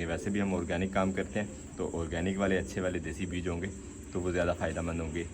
वैसे भी हम ऑर्गेनिक काम करते हैं, तो ऑर्गेनिक वाले अच्छे वाले देसी बीज होंगे तो वो ज़्यादा फ़ायदेमंद होंगे।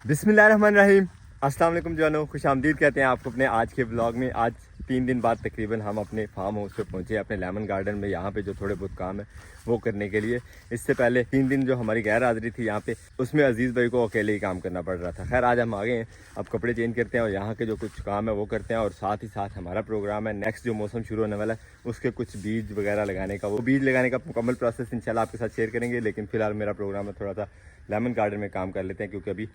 बिस्मिल्लाहिर्रहमानिर्रहीम, अस्सलाम वालेकुम जानो, खुश आमदीद कहते हैं आपको अपने आज के ब्लॉग में। आज 3 दिन बाद तकरीबन हम अपने फार्म हाउस पे पहुंचे, अपने लेमन गार्डन में, यहाँ पे जो थोड़े बहुत काम है वो करने के लिए। इससे पहले 3 दिन जो हमारी गैर हाज़िरी थी यहाँ पे, उसमें अजीज़ भाई को अकेले ही काम करना पड़ रहा था। खैर आज हम आ गए हैं, अब कपड़े चेंज करते हैं और यहाँ के जो कुछ काम है वो करते हैं, और साथ ही साथ हमारा प्रोग्राम है नेक्स्ट जो मौसम शुरू होने वाला है उसके कुछ बीज वगैरह लगाने का। वो बीज लगाने का मुकम्मल प्रोसेस इंशाल्लाह आपके साथ शेयर करेंगे, लेकिन फ़िलहाल मेरा प्रोग्राम है थोड़ा सा लेमन गार्डन में काम कर लेते हैं, क्योंकि अभी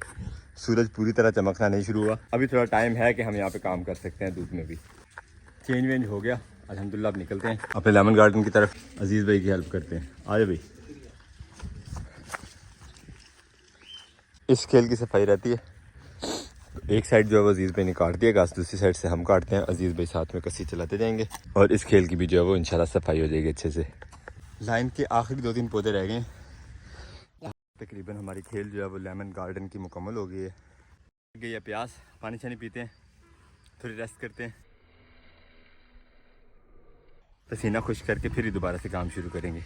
सूरज पूरी तरह चमकना नहीं शुरू हुआ। अभी थोड़ा टाइम है कि हम यहाँ पे काम कर सकते हैं, धूप में भी। चेंज वेंज हो गया अल्हम्दुलिल्लाह, अब निकलते हैं अपने लेमन गार्डन की तरफ। अजीज़ भाई की हेल्प करते हैं, आ जाओ भाई। इस खेल की सफाई रहती है, तो एक साइड जो है वो अजीज़ भाई ने काट दिया घास, दूसरी साइड से हम काटते हैं। अजीज़ भाई साथ में कसी चलाते जाएंगे और इस खेल की भी जो है वो इंशाल्लाह सफाई हो जाएगी अच्छे से। लाइन के आखिरी 2-3 पौधे रह गए हैं, तकरीबन हमारी खेल जो है वो लेमन गार्डन की मुकम्मल हो गई है। गई है प्यास, पानी छानी पीते हैं, थोड़ी रेस्ट करते हैं, पसीना खुश करके फिर ही दोबारा से काम शुरू करेंगे।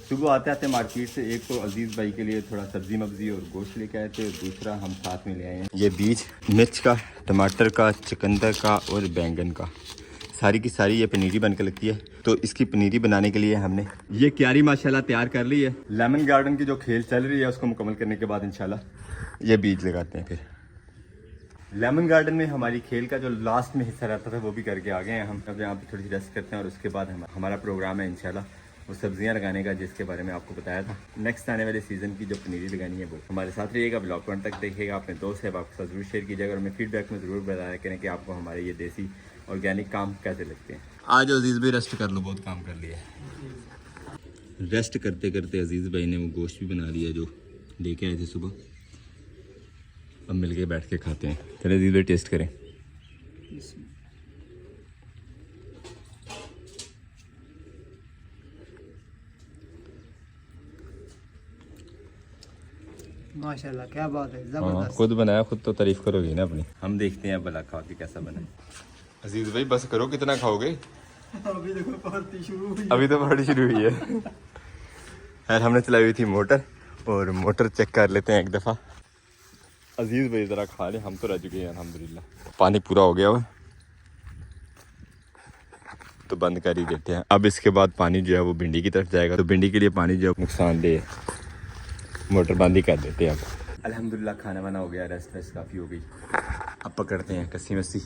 सुबह आते आते मार्केट से एक तो अजीज़ भाई के लिए थोड़ा सब्जी मब्जी और गोश्त लेके आए थे, और दूसरा हम साथ में ले आए हैं ये बीज मिर्च का, टमाटर का, चुकंदर का और बैंगन का। सारी की सारी ये पनीरी बन के लगती है, तो इसकी पनीरी बनाने के लिए हमने ये क्यारी माशाल्लाह तैयार कर ली है। लेमन गार्डन की जो खेल चल रही है उसको मुकम्मल करने के बाद इंशाल्लाह ये बीज लगाते हैं। फिर लेमन गार्डन में हमारी खेल का जो लास्ट में हिस्सा रहता था वो भी करके आ गए हैं हम। अब यहाँ पे थोड़ी सी रेस्ट करते हैं और उसके बाद हमारा प्रोग्राम है इंशाल्लाह वो सब्जियां लगाने का, जिसके बारे में आपको बताया था। नेक्स्ट आने वाले सीज़न की जो पनीरी लगानी है वो हमारे साथ रहिएगा, ब्लॉग पॉइंट तक देखिएगा, अपने दोस्त है आपके साथ जरूर शेयर कीजिएगा, और हमें फीडबैक में ज़रूर बताया करें कि आपको हमारे ये देसी ऑर्गेनिक काम कैसे लगते हैं। आज अजीज़ भाई रेस्ट कर लो, बहुत काम कर लिया है। रेस्ट करते करते अजीज़ भाई ने वो गोश्त भी बना दिया जो लेके आए थे सुबह। अब मिल के बैठ के खाते हैं। चले अजीज़ भाई टेस्ट करें। माशाल्लाह क्या बात है, हाँ, जबरदस्त। खुद बनाया, खुद तो तारीफ करोगे ना अपनी। हम देखते हैं भला खा के कैसा बना। अजीज़ भाई बस करो, कितना खाओगे? अभी देखो पार्टी शुरू हुई है। अभी तो पार्टी शुरू हुई है। खैर हमने चलाई हुई थी मोटर, और मोटर चेक कर लेते हैं एक दफ़ा। अजीज़ भाई ज़रा खा लें, हम तो रह चुके हैं अल्हम्दुलिल्लाह। पानी पूरा हो गया हुआ, तो बंद कर ही देते हैं। अब इसके बाद पानी जो है वो भिंडी की तरफ जाएगा, तो भिंडी के लिए पानी जो है नुकसानदेह है, मोटर बंद ही कर देते हैं अब। अल्हम्दुलिल्लाह खाना वाना हो गया, रेस्ट वेस्ट काफ़ी हो गई। अब पकड़ते हैं कस्सी मस्सी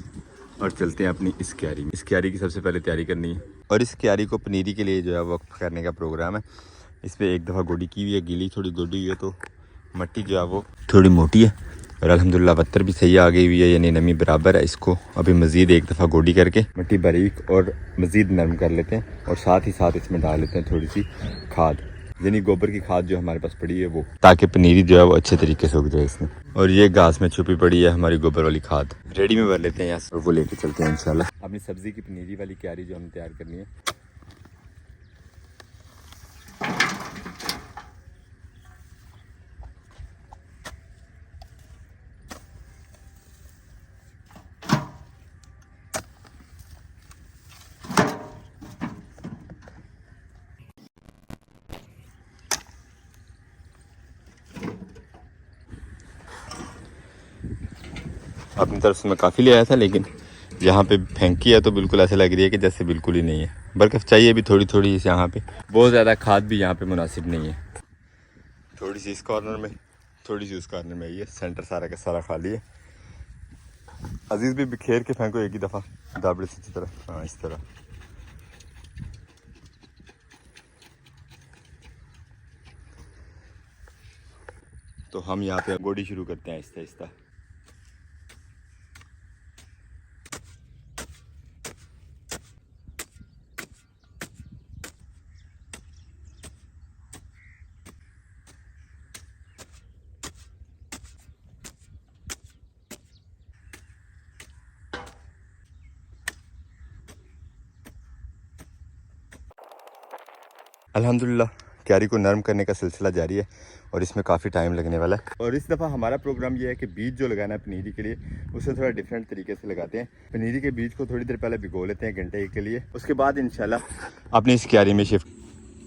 और चलते हैं अपनी इस क्यारी में। इस क्यारी की सबसे पहले तैयारी करनी है, और इस क्यारी को पनीरी के लिए जो है वक्फ करने का प्रोग्राम है। इस पर एक दफ़ा गोडी की हुई है, गीली थोड़ी गोडी हुई है, तो मिट्टी जो है वो थोड़ी मोटी है, और अल्हम्दुलिल्लाह पत्थर भी सही आ गई हुई है, यानी नमी बराबर है। इसको अभी मज़ीद एक दफ़ा गोडी करके मिट्टी बारीक और मज़ीद नरम कर लेते हैं, और साथ ही साथ इसमें डाल लेते हैं थोड़ी सी खाद, यानी गोबर की खाद जो हमारे पास पड़ी है वो, ताकि पनीरी जो है वो अच्छे तरीके से उग जाए इसमें। और ये घास में छुपी पड़ी है हमारी गोबर वाली खाद, रेडी में भर लेते हैं यहाँ से, और वो लेके चलते हैं इंशाल्लाह अपनी सब्ज़ी की पनीरी वाली क्यारी जो हमें तैयार करनी है। अपनी तरफ से मैं काफ़ी ले आया था, लेकिन यहाँ पे फेंकी है तो बिल्कुल ऐसे लग रही है कि जैसे बिल्कुल ही नहीं है। बरकत चाहिए भी थोड़ी थोड़ी इस यहाँ पे, बहुत ज़्यादा खाद भी यहाँ पे मुनासिब नहीं है। थोड़ी सी इस कॉर्नर में, थोड़ी सी उस कॉर्नर में, ये सेंटर सारा का सारा खाली है। अजीज़ भी बिखेर के फेंको एक ही दफ़ा दाबड़े से तरह, हाँ इस तरह। तो हम यहाँ पे गोडी शुरू करते हैं आहिस्ता आहिस्ता। अल्हम्दुलिल्लाह क्यारी को नरम करने का सिलसिला जारी है, और इसमें काफ़ी टाइम लगने वाला है। और इस दफ़ा हमारा प्रोग्राम ये है कि बीज जो लगाना है पनीरी के लिए, उसे थोड़ा डिफरेंट तरीके से लगाते हैं। पनीरी के बीज को थोड़ी देर पहले भिगो लेते हैं घंटे के लिए, उसके बाद इंशाल्लाह अपनी इस क्यारी में शिफ्ट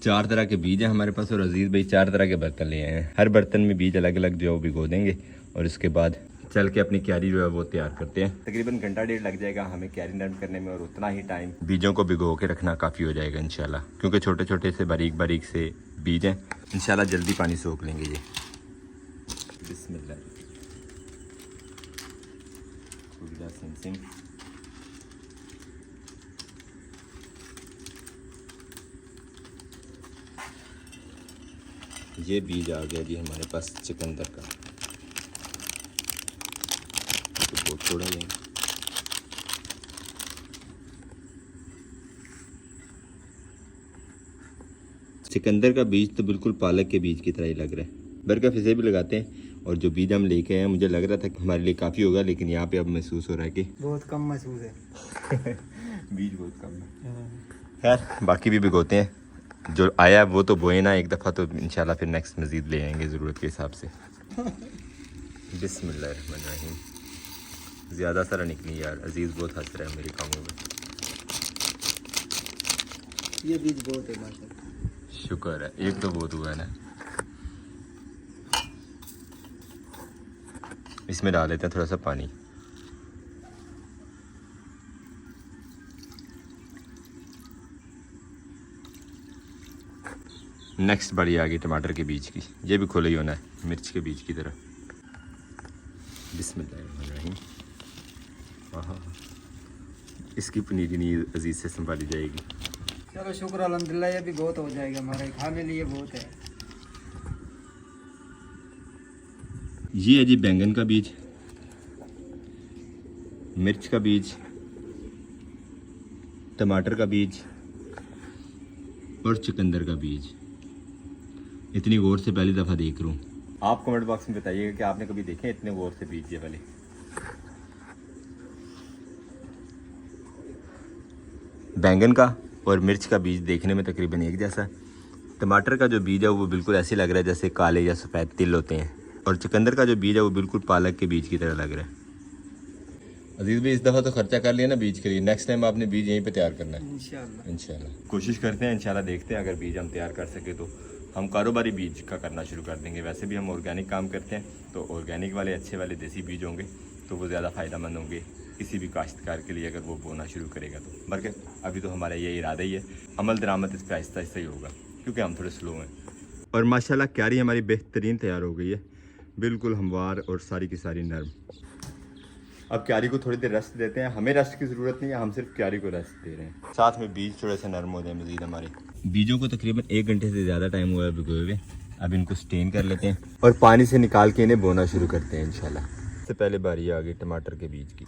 4 तरह के बीज हैं हमारे पास और अजीज़ भाई 4 तरह के बर्तन लिए हैं। हर बर्तन में बीज अलग अलग जो है वो भिगो देंगे और उसके बाद चल के अपनी क्यारी जो है वो तैयार करते हैं। तकरीबन घंटा डेढ़ लग जाएगा हमें क्यारी नरम करने में और उतना ही टाइम बीजों को भिगो के रखना काफ़ी हो जाएगा इंशाल्लाह, क्योंकि छोटे छोटे से बारीक बारीक से बीज हैं। इंशाल्लाह जल्दी पानी सोख लेंगे ये। बिस्मिल्लाह। सिम सिम। ये बीज आ गया जी हमारे पास चुकंदर का, तो बहुत थोड़ा लेंगे। चुकंदर का बीज तो बिल्कुल पालक के बीज की तरह ही लग रहा है। बरका फिसे भी लगाते हैं और जो बीज हम लेके आए हैं मुझे लग रहा था कि हमारे लिए काफ़ी होगा, लेकिन यहाँ पे अब महसूस हो रहा है कि बहुत कम महसूस है। बीज बहुत कम है। खैर बाकी भी भिगोते हैं, जो आया वो तो बोए ना एक दफ़ा, तो इंशाल्लाह फिर नेक्स्ट मज़ीद ले आएंगे ज़रूरत के हिसाब से। बिस्मिल्लाहिर्रहमानिर्रहीम। ज़्यादा सारा निकली यार, अजीज़ बहुत हंस रहा है मेरे कामों में। ये बीज बहुत है माशाल्लाह। शुक्र है, एक तो बहुत हुआ है ना। इसमें डाल देते हैं थोड़ा सा पानी। नेक्स्ट बारी आ गई टमाटर के बीज की, ये भी खुला ही होना है मिर्च के बीज की तरह। बिस्मिल्लाहिर्रहमानिर्रहीम। हाँ, इसकी पनीरी नहीं अजीज़ से संभाली जाएगी। चलो शुक्र अल्हम्दुलिल्लाह, ये भी बहुत हो जाएगा हमारे खाने लिए बहुत है। ये है जी बैंगन का बीज, मिर्च का बीज, टमाटर का बीज और चुकंदर का बीज। इतनी गौर से पहली दफ़ा देख रहा हूँ। आप कमेंट बॉक्स में बताइएगा कि आपने कभी देखे इतने गौर से बीज ये वाले। बैंगन का और मिर्च का बीज देखने में तकरीबन एक जैसा है। टमाटर का जो बीज है वो बिल्कुल ऐसे लग रहा है जैसे काले या सफ़ेद तिल होते हैं, और चुकंदर का जो बीज है वो बिल्कुल पालक के बीज की तरह लग रहा है। अजीज़ भाई इस दफ़ा तो खर्चा कर लिया ना बीज के लिए, नेक्स्ट टाइम आपने बीज यहीं पे तैयार करना है इंशाल्लाह। कोशिश करते हैं इंशाल्लाह, देखते हैं अगर बीज हम तैयार कर सके तो हम कारोबारी बीज का करना शुरू कर देंगे। वैसे भी हम ऑर्गेनिक काम करते हैं, तो ऑर्गेनिक वाले अच्छे वाले देसी बीज होंगे तो वो ज़्यादा फ़ायदेमंद होंगे किसी भी काश्तकार के लिए अगर वो बोना शुरू करेगा तो। बल्कि अभी तो हमारा ये इरादा ही है, अमल दरामद इस पर आहिस्ता आहिस्ता ही होगा क्योंकि हम थोड़े स्लो हैं। और माशाल्लाह क्यारी हमारी बेहतरीन तैयार हो गई है, बिल्कुल हमवार और सारी की सारी नरम। अब क्यारी को थोड़ी देर रेस्ट देते हैं, हमें रेस्ट की ज़रूरत नहीं है, हम सिर्फ क्यारी को रेस्ट दे रहे हैं, साथ में बीज थोड़े से नरम हो जाए मज़ीद। हमारे बीजों को तकरीबन 1 घंटे से ज़्यादा टाइम हुआ है भिगोए हुए। अब इनको स्टेन कर लेते हैं और पानी से निकाल के इन्हें बोना शुरू करते हैं इंशाल्लाह। सबसे पहले बारी आ गई टमाटर के बीज की।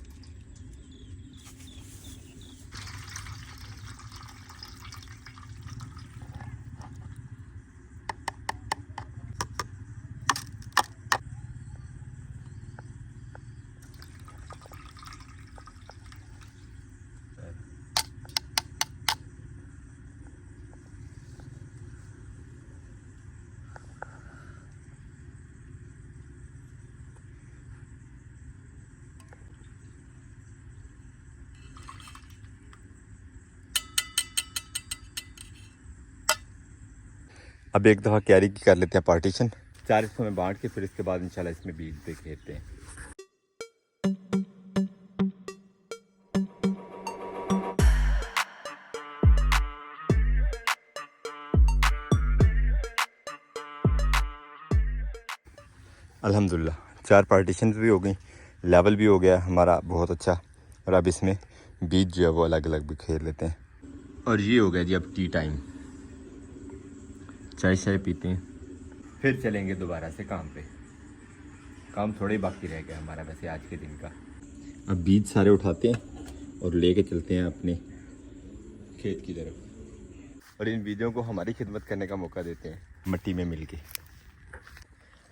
अब एक दफ़ा क्यारी की कर लेते हैं पार्टीशन, 4 हिस्सों में बांट के, फिर इसके बाद इंशाल्लाह इसमें बीज देते हैं। अल्हम्दुलिल्लाह 4 पार्टीशन भी हो गई, लेवल भी हो गया हमारा बहुत अच्छा। और अब इसमें बीज जो है वो अलग अलग बिखेर लेते हैं। और ये हो गया जी अब टी टाइम, चाय शाय पीते हैं, फिर चलेंगे दोबारा से काम पे। काम थोड़े ही बाकी रह गया हमारा वैसे आज के दिन का। अब बीज सारे उठाते हैं और लेके चलते हैं अपने खेत की तरफ, और इन बीजों को हमारी खिदमत करने का मौका देते हैं मिट्टी में मिल के।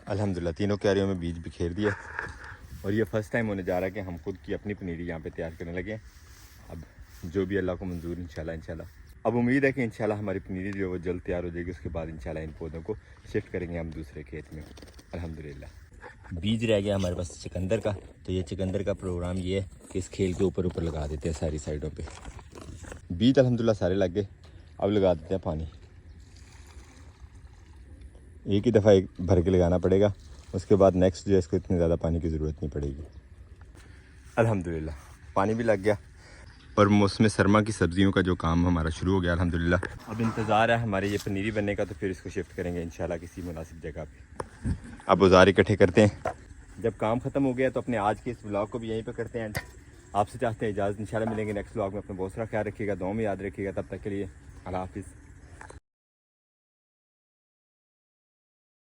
अल्हम्दुलिल्लाह तीनों क्यारियों में बीज बिखेर दिया, और ये फ़र्स्ट टाइम होने जा रहा है कि हम खुद की अपनी पनीरी यहाँ पे तैयार करने लगे। अब जो भी अल्लाह को मंजूर इंशाल्लाह। अब उम्मीद है कि इंशाल्लाह हमारी पनीरी जो है वो जल्द तैयार हो जाएगी। उसके बाद इंशाल्लाह इन पौधों को शिफ्ट करेंगे हम दूसरे खेत में अल्हम्दुलिल्लाह। बीज रह गया हमारे पास चुकंदर का, तो ये चुकंदर का प्रोग्राम ये है कि इस खेल के ऊपर लगा देते हैं सारी साइडों पे। बीज अल्हम्दुलिल्लाह सारे लग गए, अब लगा देते हैं पानी। एक ही दफ़ा एक भर के लगाना पड़ेगा, उसके बाद नेक्स्ट जो है इसको इतनी ज़्यादा पानी की ज़रूरत नहीं पड़ेगी। अल्हम्दुलिल्लाह पानी भी लग गया और मौसम सरमा की सब्ज़ियों का जो काम हमारा शुरू हो गया अल्हम्दुलिल्लाह। अब इंतज़ार है हमारे ये पनीरी बनने का, तो फिर इसको शिफ्ट करेंगे इंशाल्लाह किसी मुनासिब जगह पे। अब औजार इकट्ठे करते हैं। जब काम ख़त्म हो गया तो अपने आज के इस व्लॉग को भी यहीं पे करते हैं। आपसे चाहते हैं इजाज़त, इंशाल्लाह मिलेंगे नेक्स्ट व्लॉग में। अपना बहुत सारा ख्याल रखिएगा, दुआ में याद रखिएगा। तब तक के लिए अल्लाह हाफिज़।